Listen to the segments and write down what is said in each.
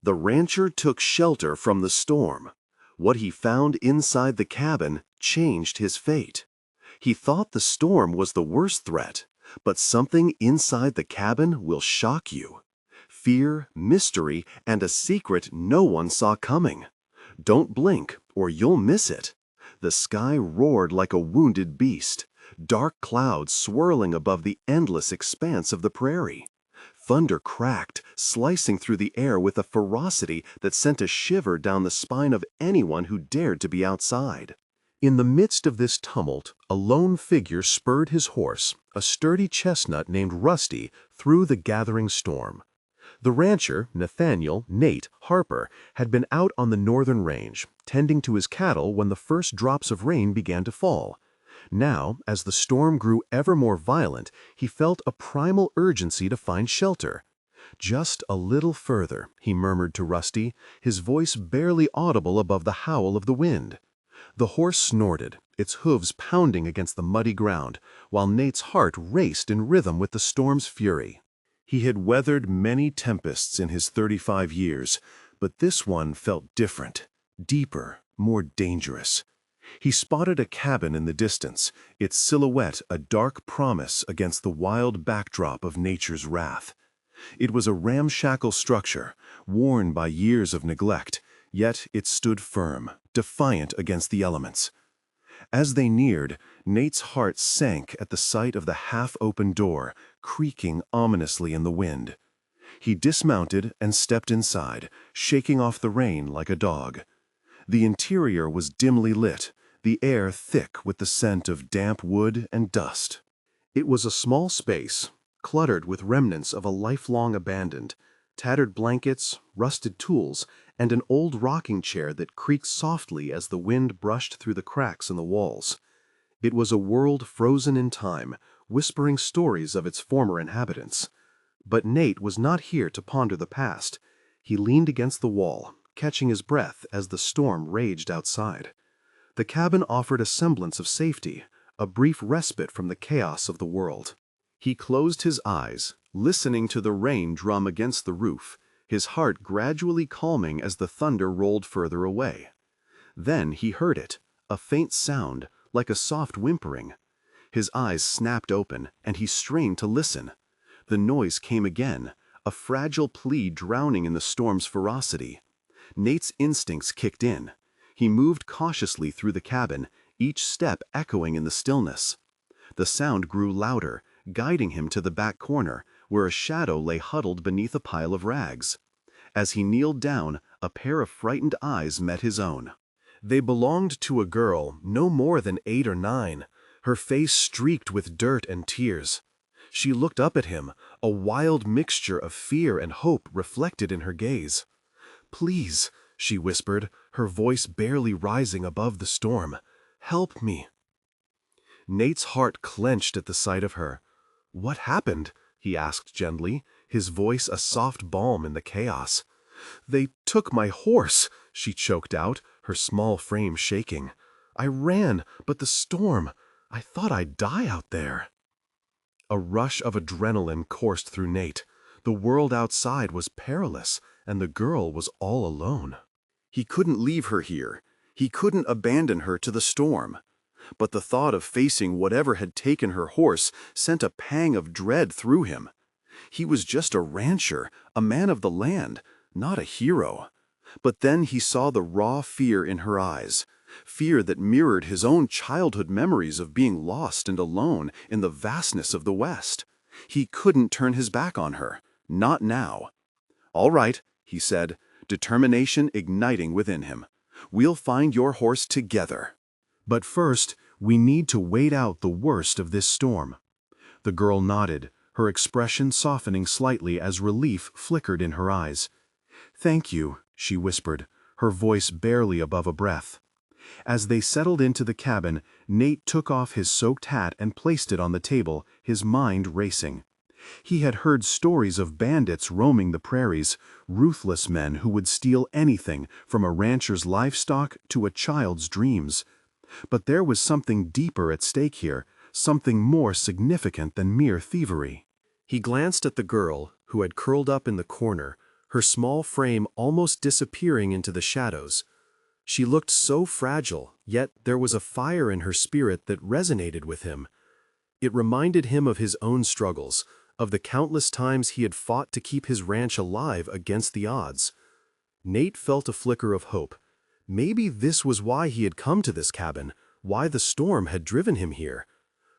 The rancher took shelter from the storm. What he found inside the cabin changed his fate. He thought the storm was the worst threat, but something inside the cabin will shock you. Fear, mystery, and a secret no one saw coming. Don't blink, or you'll miss it. The sky roared like a wounded beast, dark clouds swirling above the endless expanse of the prairie. Thunder cracked, slicing through the air with a ferocity that sent a shiver down the spine of anyone who dared to be outside. In the midst of this tumult, a lone figure spurred his horse, a sturdy chestnut named Rusty, through the gathering storm. The rancher, Nathaniel, Nate, Harper, had been out on the northern range, tending to his cattle when the first drops of rain began to fall. Now, as the storm grew ever more violent, he felt a primal urgency to find shelter. "Just a little further," he murmured to Rusty, his voice barely audible above the howl of the wind. The horse snorted, its hooves pounding against the muddy ground, while Nate's heart raced in rhythm with the storm's fury. He had weathered many tempests in his 35 years, but this one felt different, deeper, more dangerous. He spotted a cabin in the distance, its silhouette a dark promise against the wild backdrop of nature's wrath. It was a ramshackle structure, worn by years of neglect, yet it stood firm, defiant against the elements. As they neared, Nate's heart sank at the sight of the half-open door, creaking ominously in the wind. He dismounted and stepped inside, shaking off the rain like a dog. The interior was dimly lit, the air thick with the scent of damp wood and dust. It was a small space, cluttered with remnants of a lifelong abandoned, tattered blankets, rusted tools, and an old rocking chair that creaked softly as the wind brushed through the cracks in the walls. It was a world frozen in time, whispering stories of its former inhabitants. But Nate was not here to ponder the past. He leaned against the wall, catching his breath as the storm raged outside. The cabin offered a semblance of safety, a brief respite from the chaos of the world. He closed his eyes, listening to the rain drum against the roof, his heart gradually calming as the thunder rolled further away. Then he heard it, a faint sound, like a soft whimpering. His eyes snapped open, and he strained to listen. The noise came again, a fragile plea drowning in the storm's ferocity. Nate's instincts kicked in. He moved cautiously through the cabin, each step echoing in the stillness. The sound grew louder, guiding him to the back corner, where a shadow lay huddled beneath a pile of rags. As he kneeled down, a pair of frightened eyes met his own. They belonged to a girl no more than 8 or 9, her face streaked with dirt and tears. She looked up at him, a wild mixture of fear and hope reflected in her gaze. "Please," she whispered, her voice barely rising above the storm. "Help me." Nate's heart clenched at the sight of her. "What happened?" he asked gently, his voice a soft balm in the chaos. "They took my horse," she choked out, her small frame shaking. "I ran, but the storm, I thought I'd die out there." A rush of adrenaline coursed through Nate. The world outside was perilous, and the girl was all alone. He couldn't leave her here. He couldn't abandon her to the storm. But the thought of facing whatever had taken her horse sent a pang of dread through him. He was just a rancher, a man of the land, not a hero. But then he saw the raw fear in her eyes, fear that mirrored his own childhood memories of being lost and alone in the vastness of the West. He couldn't turn his back on her, not now. "All right," he said, determination igniting within him. "We'll find your horse together. But first, we need to wait out the worst of this storm." The girl nodded, her expression softening slightly as relief flickered in her eyes. "Thank you," she whispered, her voice barely above a breath. As they settled into the cabin, Nate took off his soaked hat and placed it on the table, his mind racing. He had heard stories of bandits roaming the prairies, ruthless men who would steal anything from a rancher's livestock to a child's dreams. But there was something deeper at stake here, something more significant than mere thievery. He glanced at the girl, who had curled up in the corner, her small frame almost disappearing into the shadows. She looked so fragile, yet there was a fire in her spirit that resonated with him. It reminded him of his own struggles, of the countless times he had fought to keep his ranch alive against the odds. Nate felt a flicker of hope. Maybe this was why he had come to this cabin, why the storm had driven him here.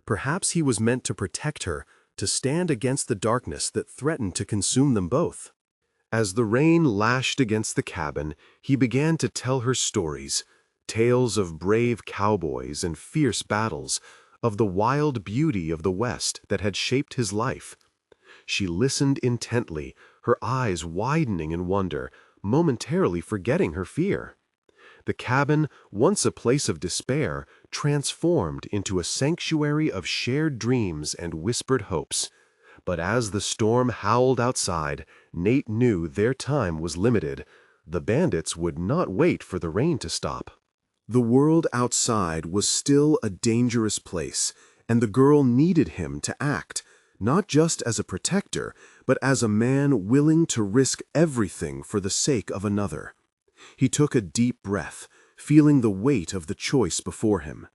Perhaps he was meant to protect her, to stand against the darkness that threatened to consume them both. As the rain lashed against the cabin, he began to tell her stories, tales of brave cowboys and fierce battles, of the wild beauty of the West that had shaped his life. She listened intently, her eyes widening in wonder, momentarily forgetting her fear. The cabin, once a place of despair, transformed into a sanctuary of shared dreams and whispered hopes. But as the storm howled outside, Nate knew their time was limited. The bandits would not wait for the rain to stop. The world outside was still a dangerous place, and the girl needed him to act, not just as a protector, but as a man willing to risk everything for the sake of another. He took a deep breath, feeling the weight of the choice before him.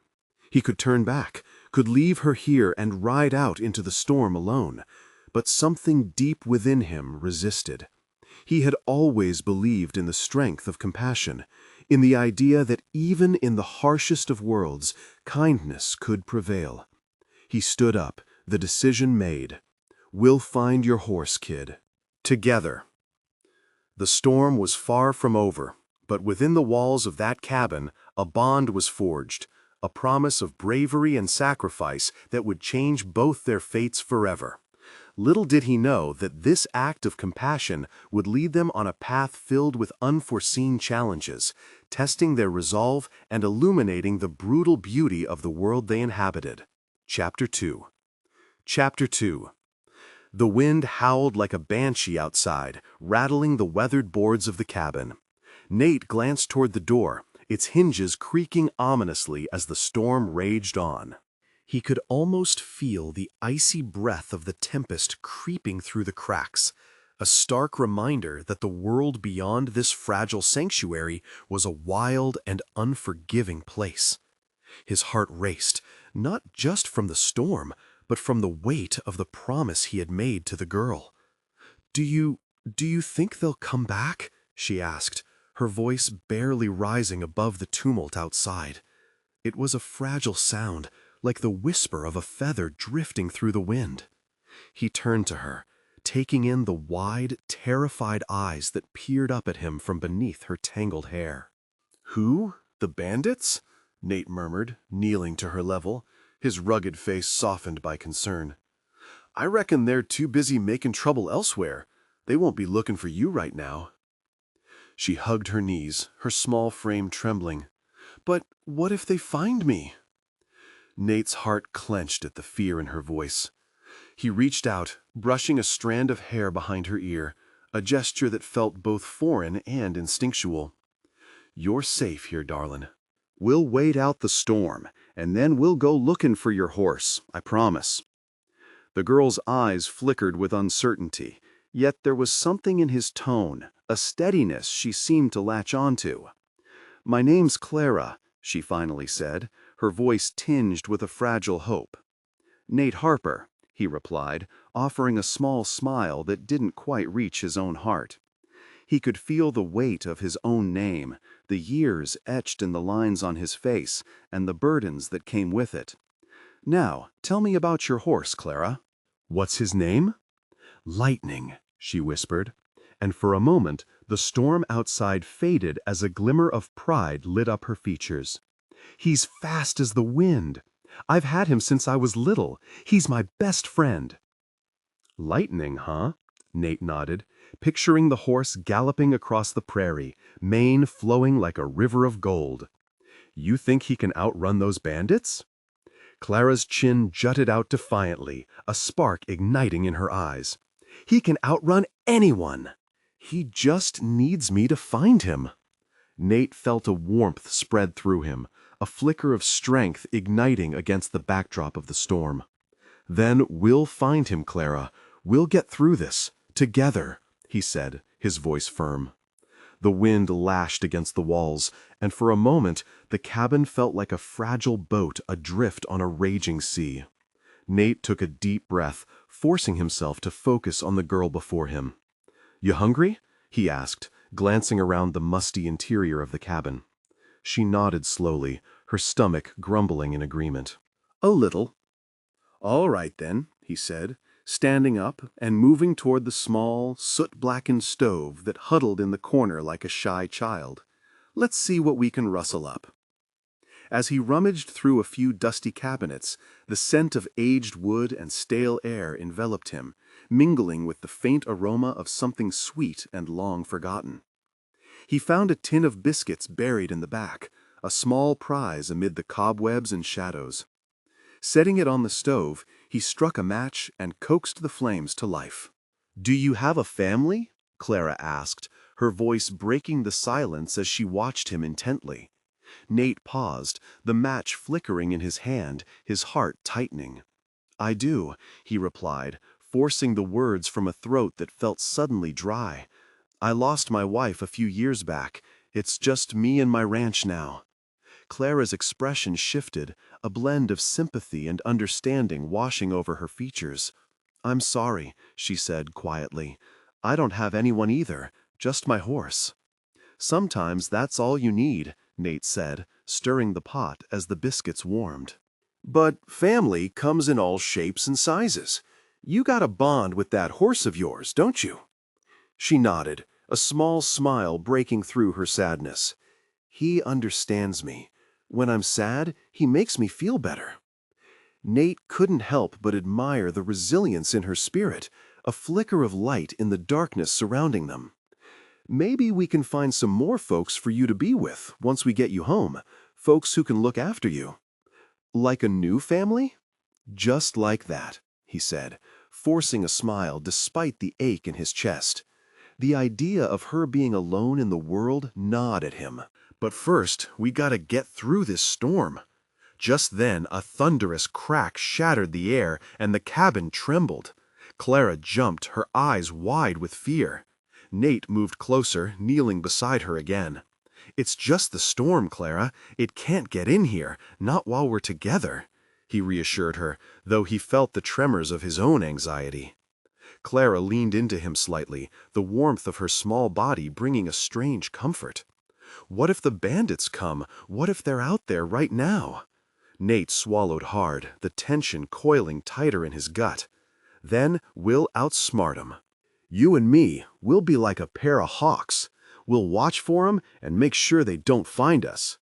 He could turn back, could leave her here and ride out into the storm alone, but something deep within him resisted. He had always believed in the strength of compassion, in the idea that even in the harshest of worlds, kindness could prevail. He stood up, the decision made. "We'll find your horse, kid. Together." The storm was far from over, but within the walls of that cabin, a bond was forged, a promise of bravery and sacrifice that would change both their fates forever. Little did he know that this act of compassion would lead them on a path filled with unforeseen challenges, testing their resolve and illuminating the brutal beauty of the world they inhabited. Chapter 2. Chapter 2. The wind howled like a banshee outside, rattling the weathered boards of the cabin. Nate glanced toward the door, its hinges creaking ominously as the storm raged on. He could almost feel the icy breath of the tempest creeping through the cracks, a stark reminder that the world beyond this fragile sanctuary was a wild and unforgiving place. His heart raced, not just from the storm, but from the weight of the promise he had made to the girl. Do you think they'll come back?" she asked, her voice barely rising above the tumult outside. It was a fragile sound, like the whisper of a feather drifting through the wind. He turned to her, taking in the wide, terrified eyes that peered up at him from beneath her tangled hair. "Who? The bandits?" Nate murmured, kneeling to her level, his rugged face softened by concern. "I reckon they're too busy making trouble elsewhere. They won't be looking for you right now." She hugged her knees, her small frame trembling. "But what if they find me?" Nate's heart clenched at the fear in her voice. He reached out, brushing a strand of hair behind her ear, a gesture that felt both foreign and instinctual. "You're safe here, darling. We'll wait out the storm, and then we'll go looking for your horse, I promise." The girl's eyes flickered with uncertainty, yet there was something in his tone, a steadiness she seemed to latch onto. "My name's Clara," she finally said, her voice tinged with a fragile hope. "Nate Harper," he replied, offering a small smile that didn't quite reach his own heart. He could feel the weight of his own name, the years etched in the lines on his face, and the burdens that came with it. "Now, tell me about your horse, Clara." "What's his name?" "Lightning," she whispered, and for a moment the storm outside faded as a glimmer of pride lit up her features. "He's fast as the wind. I've had him since I was little. He's my best friend." "Lightning, huh?" Nate nodded, picturing the horse galloping across the prairie, mane flowing like a river of gold. "You think he can outrun those bandits?" Clara's chin jutted out defiantly, a spark igniting in her eyes. "He can outrun anyone! He just needs me to find him." Nate felt a warmth spread through him, a flicker of strength igniting against the backdrop of the storm. "Then we'll find him, Clara. We'll get through this, together," he said, his voice firm. The wind lashed against the walls, and for a moment the cabin felt like a fragile boat adrift on a raging sea. Nate took a deep breath, forcing himself to focus on the girl before him. "You hungry?" he asked, glancing around the musty interior of the cabin. She nodded slowly, her stomach grumbling in agreement. "A little." "All right then," he said, standing up and moving toward the small, soot-blackened stove that huddled in the corner like a shy child. "Let's see what we can rustle up." As he rummaged through a few dusty cabinets, the scent of aged wood and stale air enveloped him, mingling with the faint aroma of something sweet and long forgotten. He found a tin of biscuits buried in the back, a small prize amid the cobwebs and shadows. Setting it on the stove, he struck a match and coaxed the flames to life. "Do you have a family?" Clara asked, her voice breaking the silence as she watched him intently. Nate paused, the match flickering in his hand, his heart tightening. "I do," he replied, forcing the words from a throat that felt suddenly dry. "I lost my wife a few years back. It's just me and my ranch now." Clara's expression shifted, a blend of sympathy and understanding washing over her features. "I'm sorry," she said quietly. "I don't have anyone either, just my horse." "Sometimes that's all you need," Nate said, stirring the pot as the biscuits warmed. "But family comes in all shapes and sizes. You got a bond with that horse of yours, don't you?" She nodded, a small smile breaking through her sadness. "He understands me. When I'm sad, he makes me feel better." Nate couldn't help but admire the resilience in her spirit, a flicker of light in the darkness surrounding them. "Maybe we can find some more folks for you to be with once we get you home, folks who can look after you." "Like a new family?" "Just like that," he said, forcing a smile despite the ache in his chest. The idea of her being alone in the world gnawed at him. "But first, we gotta get through this storm." Just then, a thunderous crack shattered the air, and the cabin trembled. Clara jumped, her eyes wide with fear. Nate moved closer, kneeling beside her again. "It's just the storm, Clara. It can't get in here, not while we're together," he reassured her, though he felt the tremors of his own anxiety. Clara leaned into him slightly, the warmth of her small body bringing a strange comfort. "What if the bandits come? What if they're out there right now?" Nate swallowed hard, the tension coiling tighter in his gut. "Then we'll outsmart 'em. You and me, we'll be like a pair of hawks. We'll watch for 'em and make sure they don't find us."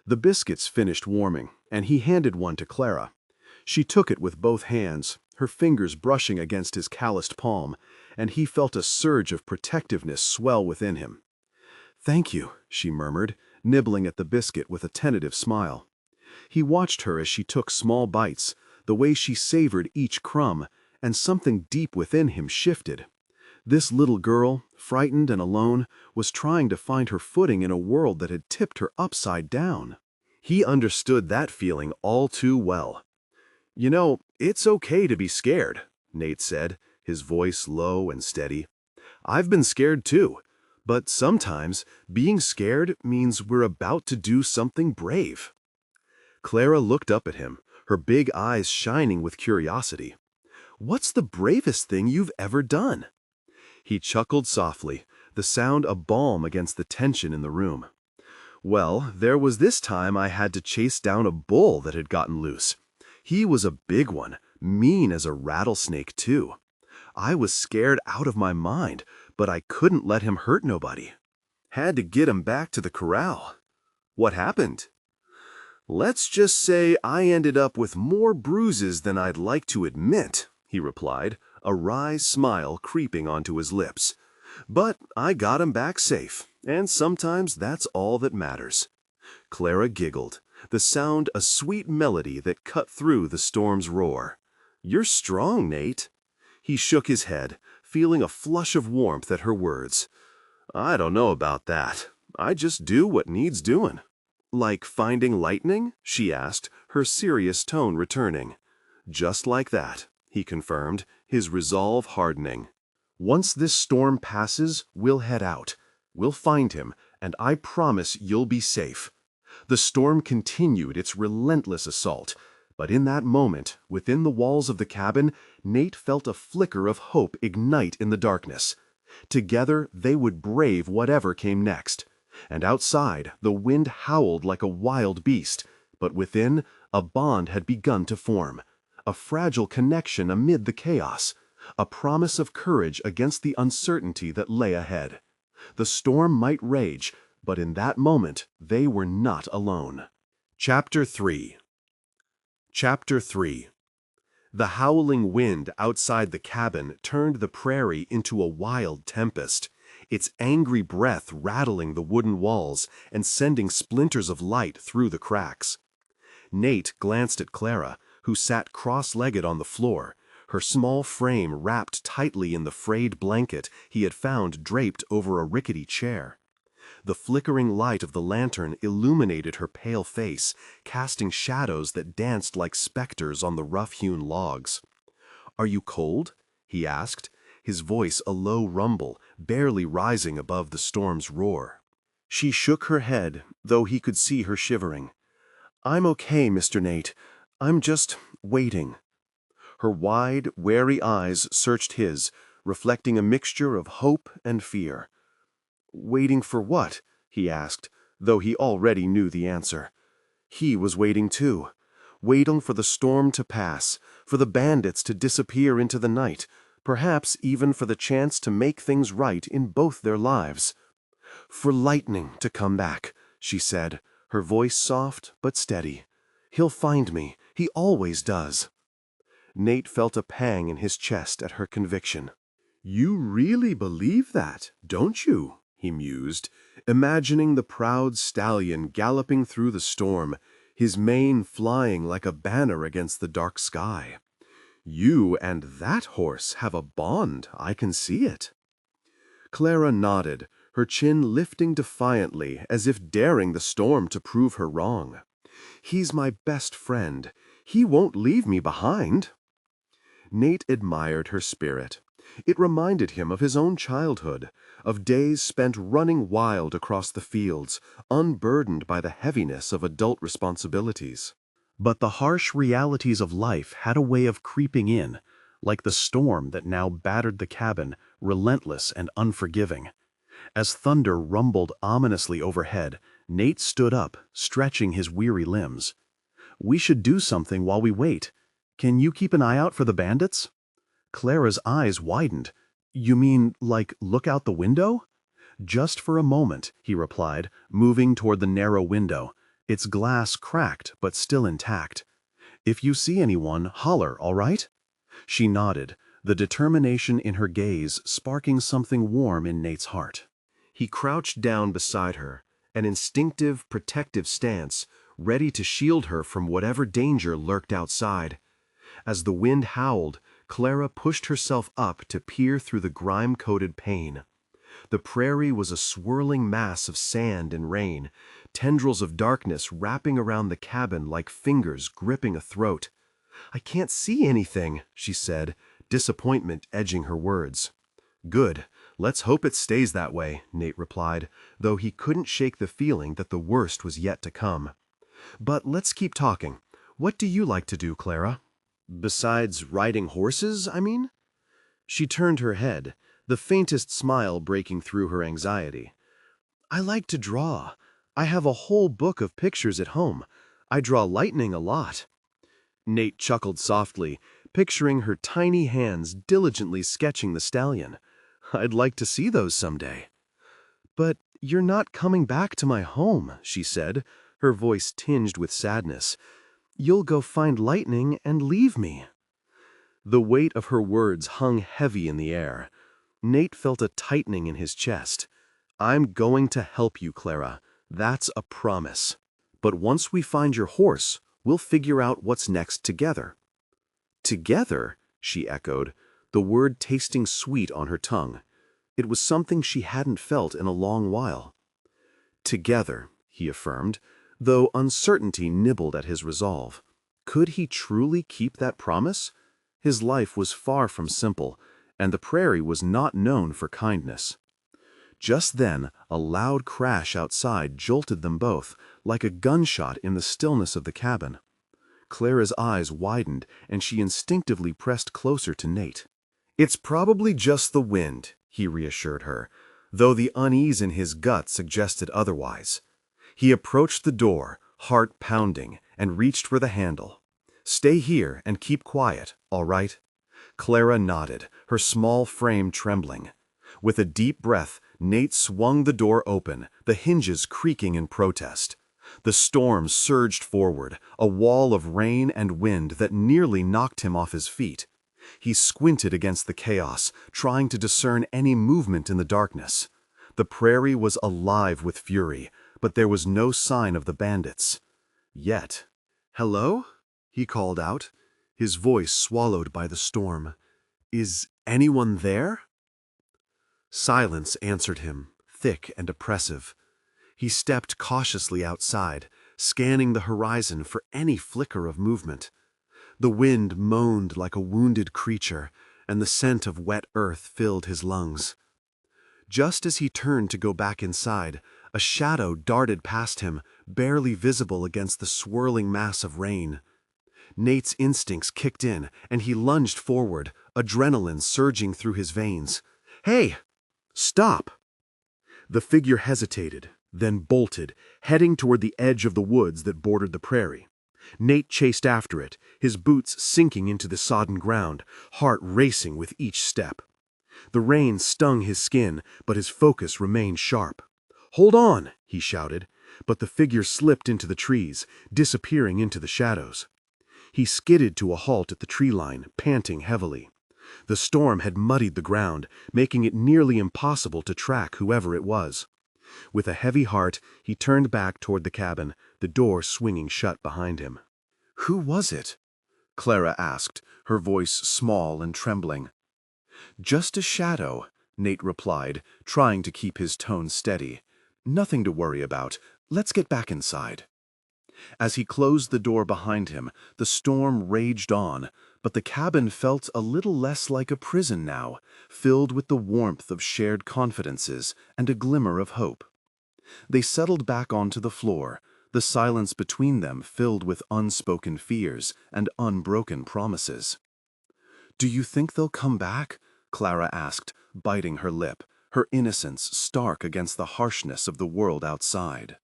The biscuits finished warming, and he handed one to Clara. She took it with both hands, her fingers brushing against his calloused palm, and he felt a surge of protectiveness swell within him. "Thank you," she murmured, nibbling at the biscuit with a tentative smile. He watched her as she took small bites, the way she savored each crumb, and something deep within him shifted. This little girl, frightened and alone, was trying to find her footing in a world that had tipped her upside down. He understood that feeling all too well. "You know, it's okay to be scared," Nate said, his voice low and steady. "I've been scared too, but sometimes being scared means we're about to do something brave." Clara looked up at him, her big eyes shining with curiosity. "What's the bravest thing you've ever done?" He chuckled softly, the sound a balm against the tension in the room. "Well, there was this time I had to chase down a bull that had gotten loose. He was a big one, mean as a rattlesnake too. I was scared out of my mind, but I couldn't let him hurt nobody. Had to get him back to the corral." "What happened?" "Let's just say I ended up with more bruises than I'd like to admit," he replied, a wry smile creeping onto his lips. "But I got him back safe, and sometimes that's all that matters." Clara giggled, the sound a sweet melody that cut through the storm's roar. "You're strong, Nate." He shook his head, feeling a flush of warmth at her words. "I don't know about that. I just do what needs doing." "Like finding lightning?" she asked, her serious tone returning. "Just like that," he confirmed, his resolve hardening. Once this storm passes, we'll head out. We'll find him, and I promise you'll be safe." The storm continued its relentless assault, but in that moment, within the walls of the cabin, Nate felt a flicker of hope ignite in the darkness. Together, they would brave whatever came next. And outside, the wind howled like a wild beast, but within, a bond had begun to form. A fragile connection amid the chaos. A promise of courage against the uncertainty that lay ahead. The storm might rage, but in that moment, they were not alone. Chapter 3. Chapter 3. The howling wind outside the cabin turned the prairie into a wild tempest, its angry breath rattling the wooden walls and sending splinters of light through the cracks. Nate glanced at Clara, who sat cross-legged on the floor, her small frame wrapped tightly in the frayed blanket he had found draped over a rickety chair. The flickering light of the lantern illuminated her pale face, casting shadows that danced like specters on the rough-hewn logs. "Are you cold?" he asked, his voice a low rumble, barely rising above the storm's roar. She shook her head, though he could see her shivering. "I'm okay, Mr. Nate. I'm just waiting." Her wide, wary eyes searched his, reflecting a mixture of hope and fear. "Waiting for what?" he asked, though he already knew the answer. He was waiting too, waiting for the storm to pass, for the bandits to disappear into the night, perhaps even for the chance to make things right in both their lives. "For lightning to come back," she said, her voice soft but steady. "He'll find me. He always does." Nate felt a pang in his chest at her conviction. "You really believe that, don't you?" he mused, imagining the proud stallion galloping through the storm, his mane flying like a banner against the dark sky. "You and that horse have a bond, I can see it." Clara nodded, her chin lifting defiantly as if daring the storm to prove her wrong. "He's my best friend. He won't leave me behind." Nate admired her spirit. It reminded him of his own childhood, of days spent running wild across the fields, unburdened by the heaviness of adult responsibilities. But the harsh realities of life had a way of creeping in, like the storm that now battered the cabin, relentless and unforgiving. As thunder rumbled ominously overhead, Nate stood up, stretching his weary limbs. "We should do something while we wait. Can you keep an eye out for the bandits?" Clara's eyes widened. "You mean, like, look out the window?" "Just for a moment," he replied, moving toward the narrow window, its glass cracked but still intact. "If you see anyone, holler, all right?" She nodded, the determination in her gaze sparking something warm in Nate's heart. He crouched down beside her, an instinctive, protective stance, ready to shield her from whatever danger lurked outside. As the wind howled, Clara pushed herself up to peer through the grime-coated pane. The prairie was a swirling mass of sand and rain, tendrils of darkness wrapping around the cabin like fingers gripping a throat. "I can't see anything," she said, disappointment edging her words. "Good. Let's hope it stays that way," Nate replied, though he couldn't shake the feeling that the worst was yet to come. "But let's keep talking. What do you like to do, Clara? Besides riding horses, I mean?" She turned her head, the faintest smile breaking through her anxiety. "I like to draw. I have a whole book of pictures at home. I draw lightning a lot." Nate chuckled softly, picturing her tiny hands diligently sketching the stallion. "I'd like to see those someday." "But you're not coming back to my home," she said, her voice tinged with sadness. "You'll go find lightning and leave me." The weight of her words hung heavy in the air. Nate felt a tightening in his chest. "I'm going to help you, Clara. That's a promise. But once we find your horse, we'll figure out what's next together." "Together?" she echoed, the word tasting sweet on her tongue. It was something she hadn't felt in a long while. "Together," he affirmed, though uncertainty nibbled at his resolve. Could he truly keep that promise? His life was far from simple, and the prairie was not known for kindness. Just then, a loud crash outside jolted them both, like a gunshot in the stillness of the cabin. Clara's eyes widened, and she instinctively pressed closer to Nate. "It's probably just the wind," he reassured her, though the unease in his gut suggested otherwise. He approached the door, heart pounding, and reached for the handle. "Stay here and keep quiet, all right?" Clara nodded, her small frame trembling. With a deep breath, Nate swung the door open, the hinges creaking in protest. The storm surged forward, a wall of rain and wind that nearly knocked him off his feet. He squinted against the chaos, trying to discern any movement in the darkness. The prairie was alive with fury, but there was no sign of the bandits. Yet. "Hello?" he called out, his voice swallowed by the storm. "Is anyone there?" Silence answered him, thick and oppressive. He stepped cautiously outside, scanning the horizon for any flicker of movement. The wind moaned like a wounded creature, and the scent of wet earth filled his lungs. Just as he turned to go back inside, a shadow darted past him, barely visible against the swirling mass of rain. Nate's instincts kicked in, and he lunged forward, adrenaline surging through his veins. "Hey! Stop!" The figure hesitated, then bolted, heading toward the edge of the woods that bordered the prairie. Nate chased after it, his boots sinking into the sodden ground, heart racing with each step. The rain stung his skin, but his focus remained sharp. "Hold on!" he shouted, but the figure slipped into the trees, disappearing into the shadows. He skidded to a halt at the tree line, panting heavily. The storm had muddied the ground, making it nearly impossible to track whoever it was. With a heavy heart, he turned back toward the cabin, the door swinging shut behind him. "Who was it?" Clara asked, her voice small and trembling. "Just a shadow," Nate replied, trying to keep his tone steady. "Nothing to worry about. Let's get back inside." As he closed the door behind him, the storm raged on, but the cabin felt a little less like a prison now, filled with the warmth of shared confidences and a glimmer of hope. They settled back onto the floor, the silence between them filled with unspoken fears and unbroken promises. "Do you think they'll come back?" Clara asked, biting her lip, her innocence stark against the harshness of the world outside.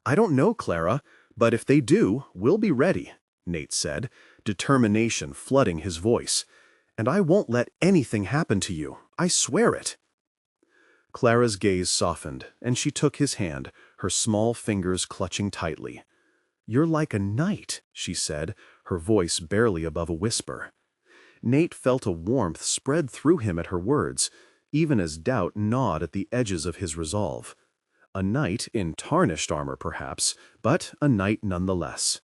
"I don't know, Clara, but if they do, we'll be ready," Nate said, determination flooding his voice. "And I won't let anything happen to you, I swear it." Clara's gaze softened, and she took his hand, her small fingers clutching tightly. "You're like a knight," she said, her voice barely above a whisper. Nate felt a warmth spread through him at her words, even as doubt gnawed at the edges of his resolve. A knight in tarnished armor, perhaps, but a knight nonetheless.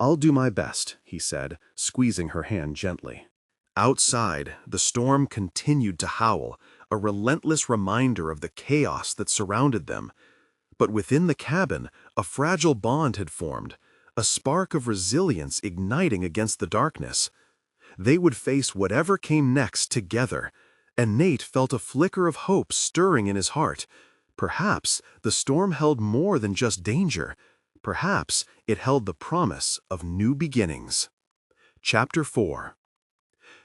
"I'll do my best," he said, squeezing her hand gently. Outside, the storm continued to howl, a relentless reminder of the chaos that surrounded them. But within the cabin, a fragile bond had formed, a spark of resilience igniting against the darkness. They would face whatever came next together, and Nate felt a flicker of hope stirring in his heart. Perhaps the storm held more than just danger. Perhaps it held the promise of new beginnings. Chapter 4.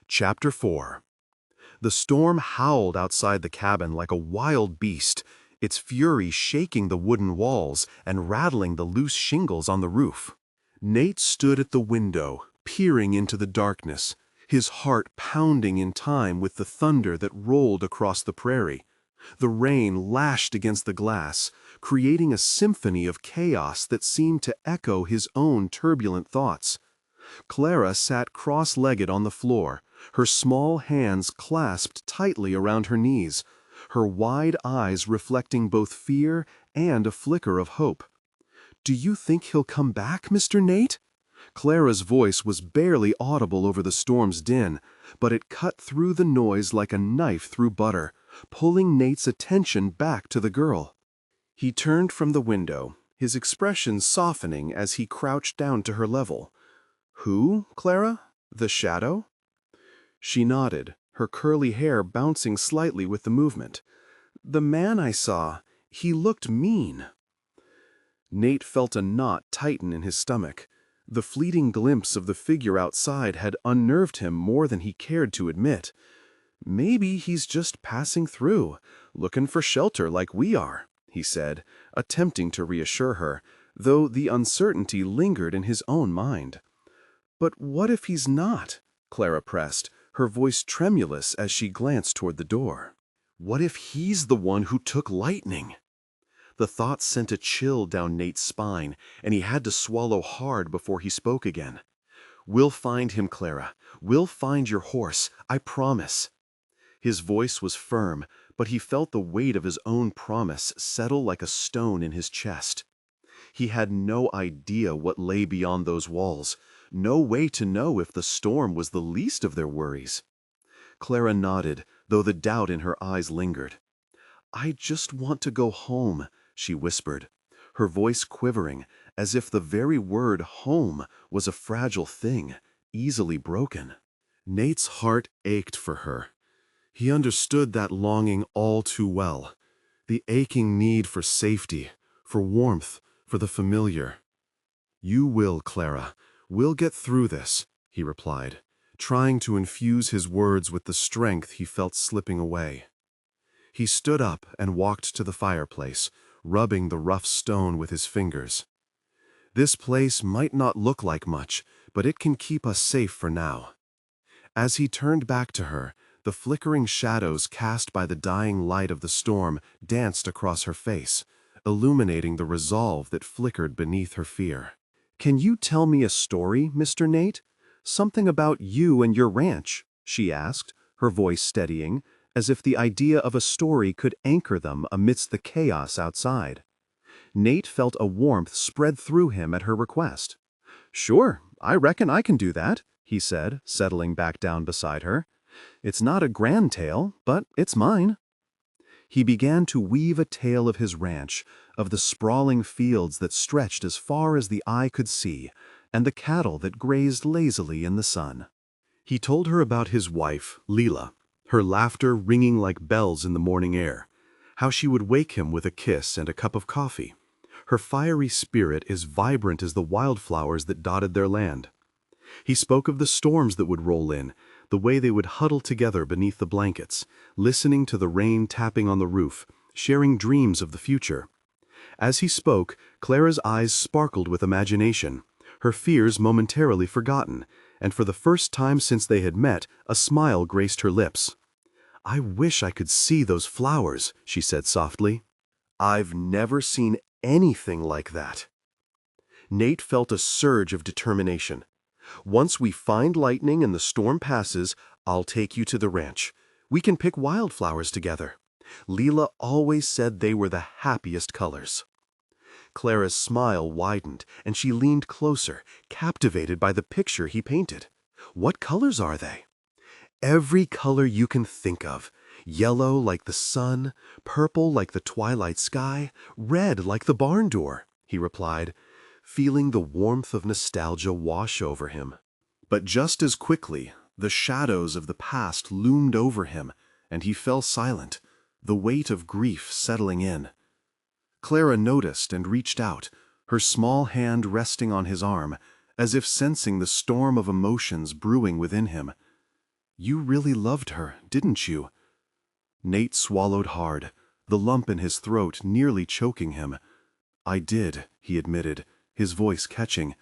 Chapter 4. The storm howled outside the cabin like a wild beast, its fury shaking the wooden walls and rattling the loose shingles on the roof. Nate stood at the window, peering into the darkness, his heart pounding in time with the thunder that rolled across the prairie. The rain lashed against the glass, creating a symphony of chaos that seemed to echo his own turbulent thoughts. Clara sat cross-legged on the floor, her small hands clasped tightly around her knees, her wide eyes reflecting both fear and a flicker of hope. "Do you think he'll come back, Mr. Nate?" Clara's voice was barely audible over the storm's din, but it cut through the noise like a knife through butter, pulling Nate's attention back to the girl. He turned from the window, his expression softening as he crouched down to her level. "Who, Clara? The shadow?" She nodded, her curly hair bouncing slightly with the movement. "The man I saw, he looked mean." Nate felt a knot tighten in his stomach. The fleeting glimpse of the figure outside had unnerved him more than he cared to admit. "Maybe he's just passing through, looking for shelter like we are," he said, attempting to reassure her, though the uncertainty lingered in his own mind. "But what if he's not?" Clara pressed, her voice tremulous as she glanced toward the door. "What if he's the one who took Lightning?" The thought sent a chill down Nate's spine, and he had to swallow hard before he spoke again. "We'll find him, Clara. We'll find your horse, I promise." His voice was firm, but he felt the weight of his own promise settle like a stone in his chest. He had no idea what lay beyond those walls, no way to know if the storm was the least of their worries. Clara nodded, though the doubt in her eyes lingered. "I just want to go home," she whispered, her voice quivering, as if the very word home was a fragile thing, easily broken. Nate's heart ached for her. He understood that longing all too well, the aching need for safety, for warmth, for the familiar. "You will, Clara. We'll get through this," he replied, trying to infuse his words with the strength he felt slipping away. He stood up and walked to the fireplace, rubbing the rough stone with his fingers. "This place might not look like much, but it can keep us safe for now." As he turned back to her, the flickering shadows cast by the dying light of the storm danced across her face, illuminating the resolve that flickered beneath her fear. "Can you tell me a story, Mr. Nate? Something about you and your ranch?" she asked, her voice steadying, as if the idea of a story could anchor them amidst the chaos outside. Nate felt a warmth spread through him at her request. "Sure, I reckon I can do that," he said, settling back down beside her. "It's not a grand tale, but it's mine." He began to weave a tale of his ranch, of the sprawling fields that stretched as far as the eye could see, and the cattle that grazed lazily in the sun. He told her about his wife, Leela, her laughter ringing like bells in the morning air, how she would wake him with a kiss and a cup of coffee. Her fiery spirit as vibrant as the wildflowers that dotted their land. He spoke of the storms that would roll in, the way they would huddle together beneath the blankets, listening to the rain tapping on the roof, sharing dreams of the future. As he spoke, Clara's eyes sparkled with imagination, her fears momentarily forgotten, and for the first time since they had met, a smile graced her lips. "I wish I could see those flowers," she said softly. "I've never seen anything like that." Nate felt a surge of determination. "Once we find Lightning and the storm passes, I'll take you to the ranch. We can pick wildflowers together. Leela always said they were the happiest colors." Clara's smile widened, and she leaned closer, captivated by the picture he painted. "What colors are they?" "Every color you can think of. Yellow like the sun, purple like the twilight sky, red like the barn door," he replied, feeling the warmth of nostalgia wash over him. But just as quickly, the shadows of the past loomed over him, and he fell silent, the weight of grief settling in. Clara noticed and reached out, her small hand resting on his arm, as if sensing the storm of emotions brewing within him. "You really loved her, didn't you?" Nate swallowed hard, the lump in his throat nearly choking him. "I did," he admitted, his voice catching.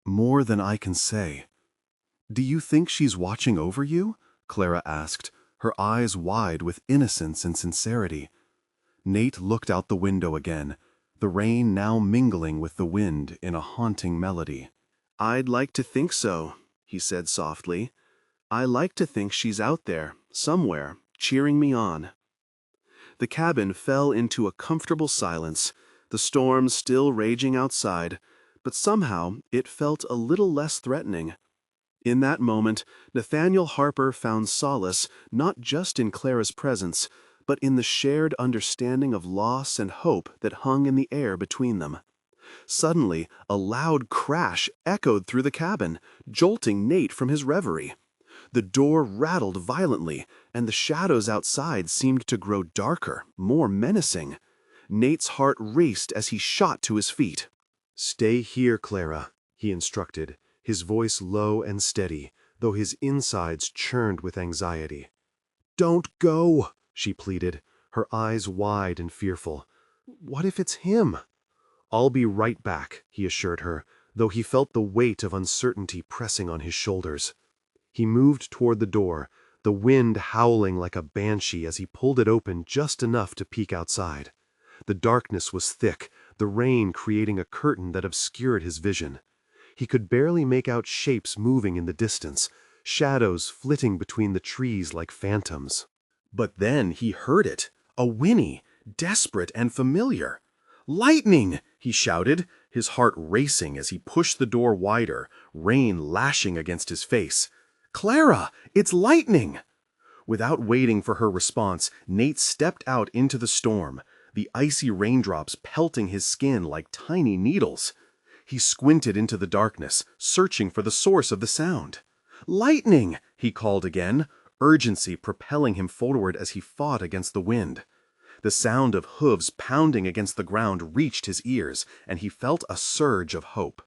"More than I can say." "Do you think she's watching over you?" Clara asked, her eyes wide with innocence and sincerity. Nate looked out the window again, the rain now mingling with the wind in a haunting melody. "I'd like to think so," he said softly. "I like to think she's out there, somewhere, cheering me on." The cabin fell into a comfortable silence, the storm still raging outside, but somehow it felt a little less threatening. In that moment, Nathaniel Harper found solace not just in Clara's presence, but in the shared understanding of loss and hope that hung in the air between them. Suddenly, a loud crash echoed through the cabin, jolting Nate from his reverie. The door rattled violently, and the shadows outside seemed to grow darker, more menacing. Nate's heart raced as he shot to his feet. "Stay here, Clara," he instructed, his voice low and steady, though his insides churned with anxiety. "Don't go," she pleaded, her eyes wide and fearful. "What if it's him?" "I'll be right back," he assured her, though he felt the weight of uncertainty pressing on his shoulders. He moved toward the door, the wind howling like a banshee as he pulled it open just enough to peek outside. The darkness was thick, the rain creating a curtain that obscured his vision. He could barely make out shapes moving in the distance, shadows flitting between the trees like phantoms. But then he heard it, a whinny, desperate and familiar. "Lightning!" he shouted, his heart racing as he pushed the door wider, rain lashing against his face. "Clara, it's lightning!" Without waiting for her response, Nate stepped out into the storm, the icy raindrops pelting his skin like tiny needles. He squinted into the darkness, searching for the source of the sound. "Lightning!" he called again, urgency propelling him forward as he fought against the wind. The sound of hooves pounding against the ground reached his ears, and he felt a surge of hope.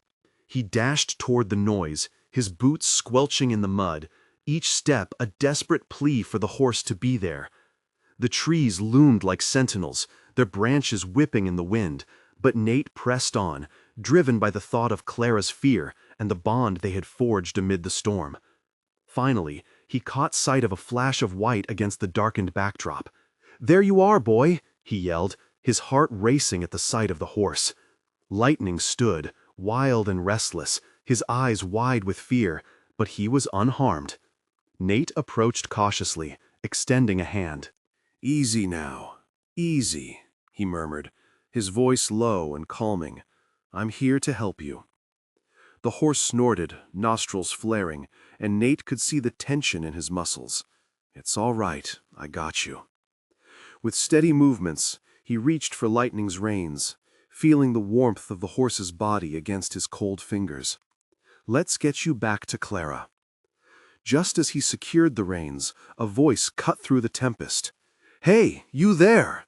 He dashed toward the noise, his boots squelching in the mud, each step a desperate plea for the horse to be there. The trees loomed like sentinels, their branches whipping in the wind, but Nate pressed on, driven by the thought of Clara's fear and the bond they had forged amid the storm. Finally, he caught sight of a flash of white against the darkened backdrop. "There you are, boy!" he yelled, his heart racing at the sight of the horse. Lightning stood, wild and restless, his eyes wide with fear, but he was unharmed. Nate approached cautiously, extending a hand. "Easy now, easy," he murmured, his voice low and calming. "I'm here to help you." The horse snorted, nostrils flaring, and Nate could see the tension in his muscles. "It's all right, I got you." With steady movements, he reached for Lightning's reins, feeling the warmth of the horse's body against his cold fingers. "Let's get you back to Clara." Just as he secured the reins, a voice cut through the tempest. "Hey, you there!"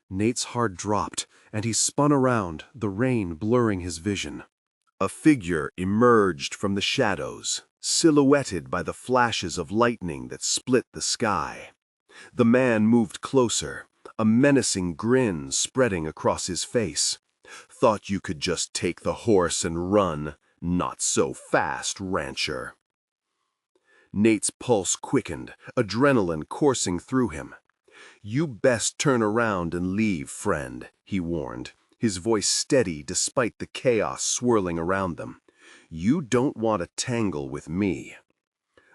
Nate's heart dropped, and he spun around, the rain blurring his vision. A figure emerged from the shadows, silhouetted by the flashes of lightning that split the sky. The man moved closer, a menacing grin spreading across his face. "Thought you could just take the horse and run? Not so fast, rancher." Nate's pulse quickened, adrenaline coursing through him. "You best turn around and leave, friend," he warned, his voice steady despite the chaos swirling around them. "You don't want to tangle with me."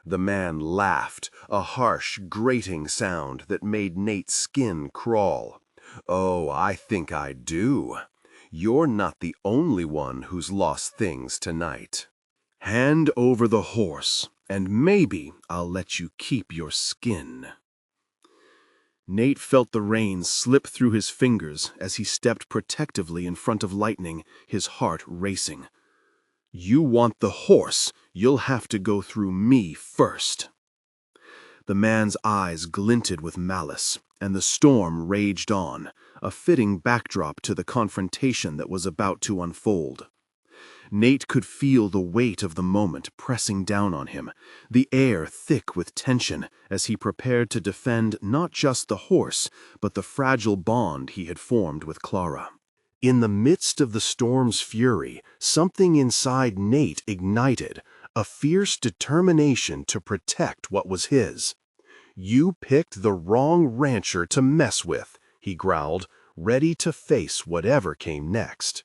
The man laughed, a harsh, grating sound that made Nate's skin crawl. "Oh, I think I do. You're not the only one who's lost things tonight. Hand over the horse, and maybe I'll let you keep your skin." Nate felt the reins slip through his fingers as he stepped protectively in front of Lightning, his heart racing. "You want the horse, you'll have to go through me first." The man's eyes glinted with malice, and the storm raged on, a fitting backdrop to the confrontation that was about to unfold. Nate could feel the weight of the moment pressing down on him, the air thick with tension as he prepared to defend not just the horse, but the fragile bond he had formed with Clara. In the midst of the storm's fury, something inside Nate ignited, a fierce determination to protect what was his. "You picked the wrong rancher to mess with," he growled, ready to face whatever came next.